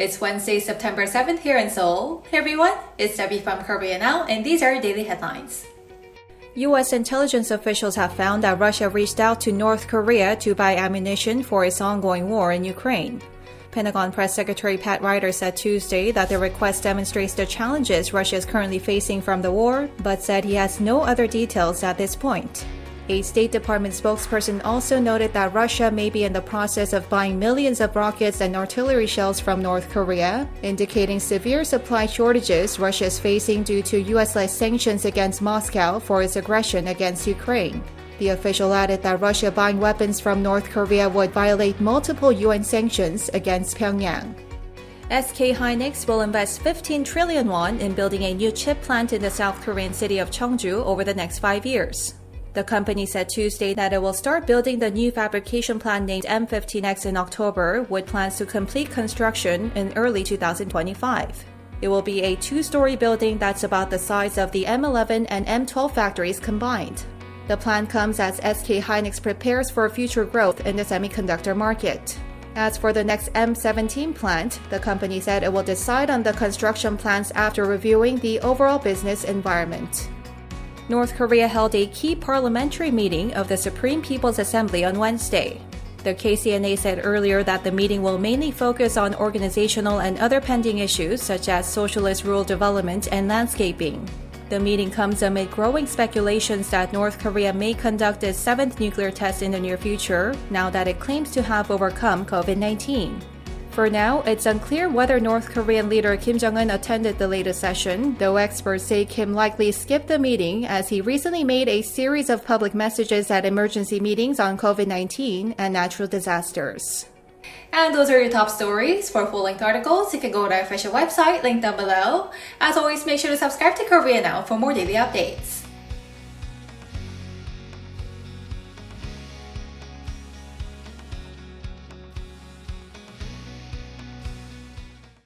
It's Wednesday, September 7th here in Seoul. Hey everyone, it's Debbie from Korea Now, and these are your daily headlines. U.S. intelligence officials have found that Russia reached out to North Korea to buy ammunition for its ongoing war in Ukraine. Pentagon Press Secretary Pat Ryder said Tuesday that the request demonstrates the challenges Russia is currently facing from the war, but said he has no other details at this point. A State Department spokesperson also noted that Russia may be in the process of buying millions of rockets and artillery shells from North Korea, indicating severe supply shortages Russia is facing due to U.S.-led sanctions against Moscow for its aggression against Ukraine. The official added that Russia buying weapons from North Korea would violate multiple UN sanctions against Pyongyang. SK hynix will invest 15 trillion won in building a new chip plant in the South Korean city of Cheongju over the next 5 years. The company said Tuesday that it will start building the new fabrication plant named M15X in October, with plans to complete construction in early 2025. It will be a two-story building that's about the size of the M11 and M12 factories combined. The plan comes as SK hynix prepares for future growth in the semiconductor market. As for the next M17 plant, the company said it will decide on the construction plans after reviewing the overall business environment. North Korea held a key parliamentary meeting of the Supreme People's Assembly on Wednesday. The KCNA said earlier that the meeting will mainly focus on organizational and other pending issues such as socialist rural development and landscaping. The meeting comes amid growing speculations that North Korea may conduct its seventh nuclear test in the near future, now that it claims to have overcome COVID-19. For now, it's unclear whether North Korean leader Kim Jong-un attended the latest session, though experts say Kim likely skipped the meeting as he recently made a series of public messages at emergency meetings on COVID-19 and natural disasters. And those are your top stories. For full-length articles, you can go to our official website, linked down below. As always, make sure to subscribe to Korea Now for more daily updates.